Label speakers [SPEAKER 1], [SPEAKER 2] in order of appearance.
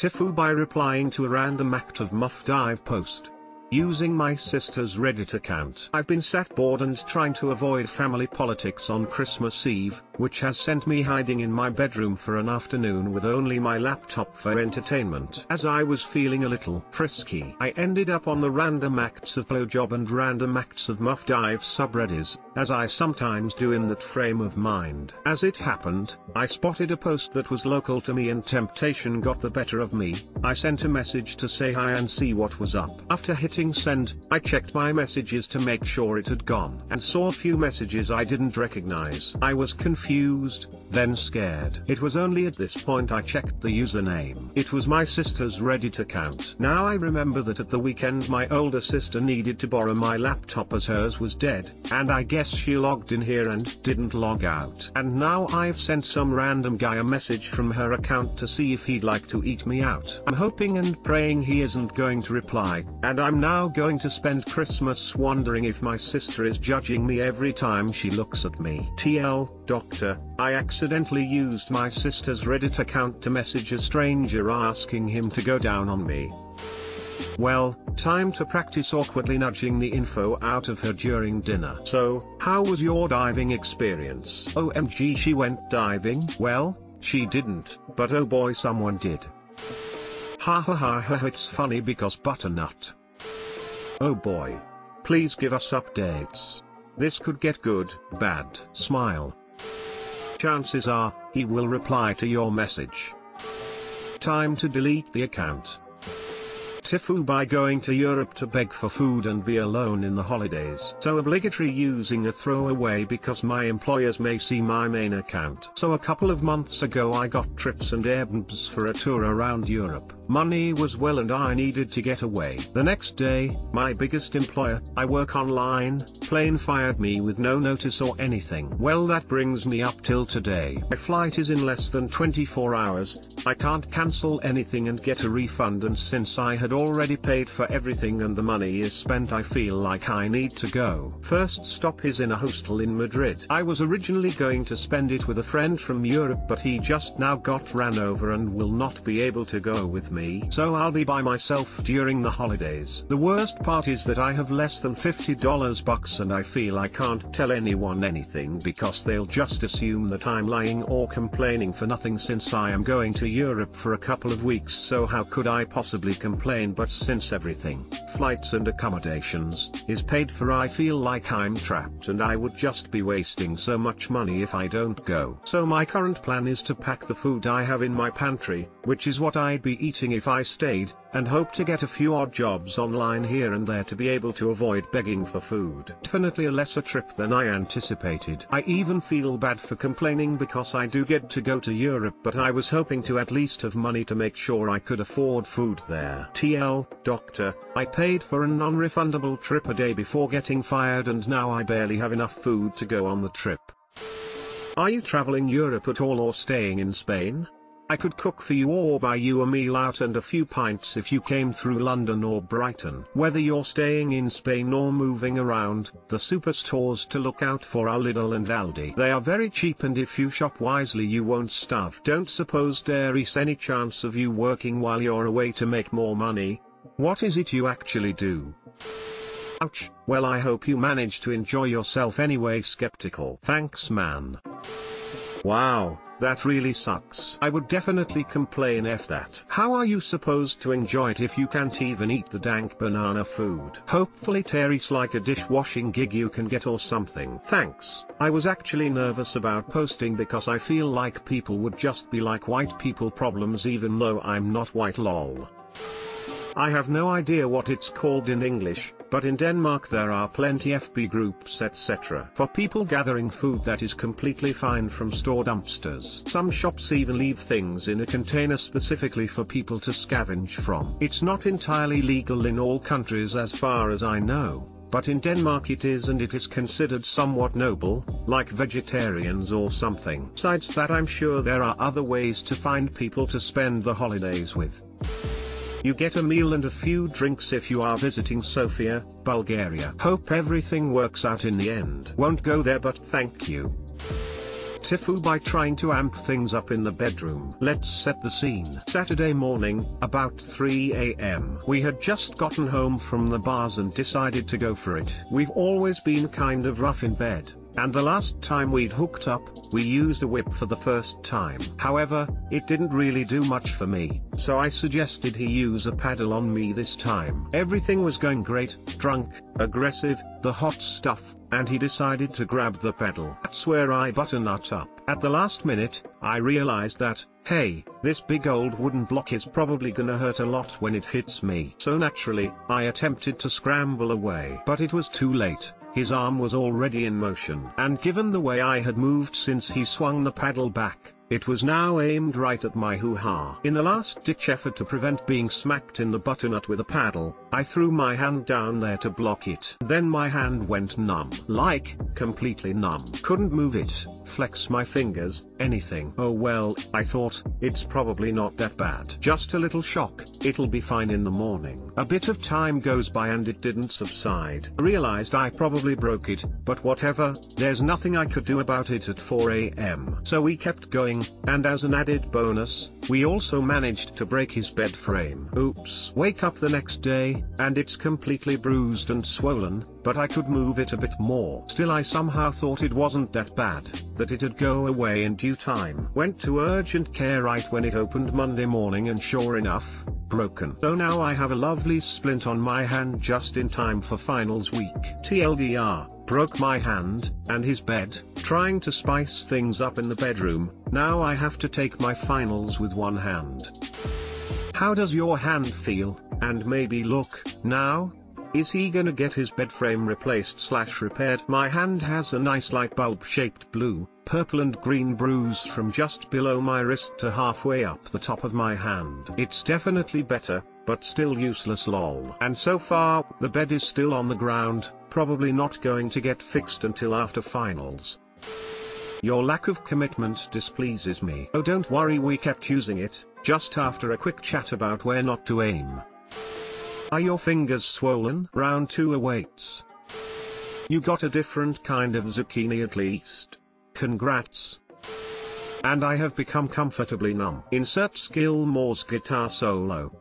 [SPEAKER 1] TIFU by replying to a random act of muff dive post. Using my sister's Reddit account. I've been sat bored and trying to avoid family politics on Christmas Eve, which has sent me hiding in my bedroom for an afternoon with only my laptop for entertainment. As I was feeling a little frisky, I ended up on the random acts of blowjob and random acts of muff dive subreddits, as I sometimes do in that frame of mind. As it happened, I spotted a post that was local to me and temptation got the better of me. I sent a message to say hi and see what was up. After hitting send, I checked my messages to make sure it had gone and saw a few messages I didn't recognize. I was confused, then scared. It was only at this point I checked the username. It was my sister's Reddit account. Now I remember that at the weekend my older sister needed to borrow my laptop as hers was dead, and I guess she logged in here and didn't log out. And now I've sent some random guy a message from her account to see if he'd like to eat me out. I'm hoping and praying he isn't going to reply, and I'm now going to spend Christmas wondering if my sister is judging me every time she looks at me. TL, doctor, I accidentally used my sister's Reddit account to message a stranger asking him to go down on me. Well, time to practice awkwardly nudging the info out of her during dinner. So, how was your diving experience? OMG, she went diving? Well, she didn't, but oh boy, someone did. Ha ha ha ha, it's funny because butternut. Oh boy. Please give us updates. This could get good, bad. Smile. Chances are, he will reply to your message. Time to delete the account. TIFU by going to Europe to beg for food and be alone in the holidays. So obligatory using a throwaway because my employers may see my main account. So a couple of months ago I got trips and Airbnbs for a tour around Europe. Money was well and I needed to get away. The next day, my biggest employer, I work online, plane fired me with no notice or anything. Well, that brings me up till today. My flight is in less than 24 hours, I can't cancel anything and get a refund, and since I had already paid for everything and the money is spent, I feel like I need to go. First stop is in a hostel in Madrid. I was originally going to spend it with a friend from Europe, but he just now got ran over and will not be able to go with me. So I'll be by myself during the holidays. The worst part is that I have less than $50 bucks and I feel I can't tell anyone anything because they'll just assume that I'm lying or complaining for nothing since I am going to Europe for a couple of weeks, so how could I possibly complain? But since everything, flights and accommodations, is paid for, I feel like I'm trapped and I would just be wasting so much money if I don't go. So my current plan is to pack the food I have in my pantry, which is what I'd be eating if I stayed, and hope to get a few odd jobs online here and there to be able to avoid begging for food. Definitely a lesser trip than I anticipated. I even feel bad for complaining because I do get to go to Europe, but I was hoping to at least have money to make sure I could afford food there. TL, doctor, I paid for a non-refundable trip a day before getting fired and now I barely have enough food to go on the trip. Are you traveling Europe at all or staying in Spain? I could cook for you or buy you a meal out and a few pints if you came through London or Brighton. Whether you're staying in Spain or moving around, the superstores to look out for are Lidl and Aldi. They are very cheap and if you shop wisely you won't starve. Don't suppose there is any chance of you working while you're away to make more money? What is it you actually do? Ouch, well I hope you manage to enjoy yourself anyway. Skeptical. Thanks man. Wow. That really sucks. I would definitely complain F that. How are you supposed to enjoy it if you can't even eat the dank banana food? Hopefully Terry's like a dishwashing gig you can get or something. Thanks. I was actually nervous about posting because I feel like people would just be like white people problems even though I'm not white lol. I have no idea what it's called in English, but in Denmark there are plenty FB groups etc. for people gathering food that is completely fine from store dumpsters. Some shops even leave things in a container specifically for people to scavenge from. It's not entirely legal in all countries as far as I know, but in Denmark it is, and it is considered somewhat noble, like vegetarians or something. Besides that, I'm sure there are other ways to find people to spend the holidays with. You get a meal and a few drinks if you are visiting Sofia, Bulgaria. Hope everything works out in the end. Won't go there but thank you. TIFU by trying to amp things up in the bedroom. Let's set the scene. Saturday morning, about 3 AM. We had just gotten home from the bars and decided to go for it. We've always been kind of rough in bed, and the last time we'd hooked up, we used a whip for the first time. However, it didn't really do much for me, so I suggested he use a paddle on me this time. Everything was going great, drunk, aggressive, the hot stuff, and he decided to grab the pedal. That's where I butternut up. At the last minute, I realized that, hey, this big old wooden block is probably gonna hurt a lot when it hits me. So naturally, I attempted to scramble away. But it was too late. His arm was already in motion. And given the way I had moved since he swung the paddle back, it was now aimed right at my hoo-ha. In the last-ditch effort to prevent being smacked in the butternut with a paddle, I threw my hand down there to block it. Then my hand went numb. Like, completely numb. Couldn't move it, flex my fingers, anything. Oh well, I thought, it's probably not that bad. Just a little shock, it'll be fine in the morning. A bit of time goes by and it didn't subside. I realized I probably broke it, but whatever, there's nothing I could do about it at 4 AM. So we kept going, and as an added bonus, we also managed to break his bed frame. Oops. Wake up the next day, and it's completely bruised and swollen, but I could move it a bit more. Still, I somehow thought it wasn't that bad, that it'd go away in due time. Went to urgent care right when it opened Monday morning, and sure enough, broken. So now I have a lovely splint on my hand just in time for finals week. TLDR, broke my hand, and his bed, trying to spice things up in the bedroom. Now I have to take my finals with one hand. How does your hand feel, and maybe look, now? Is he gonna get his bed frame replaced/repaired? My hand has a nice light bulb shaped blue, purple and green bruise from just below my wrist to halfway up the top of my hand. It's definitely better, but still useless lol. And so far, the bed is still on the ground, probably not going to get fixed until after finals. Your lack of commitment displeases me. Oh, don't worry, we kept using it, just after a quick chat about where not to aim. Are your fingers swollen? Round 2 awaits. You got a different kind of zucchini at least. Congrats. And I have become comfortably numb. Insert Skillmore's guitar solo.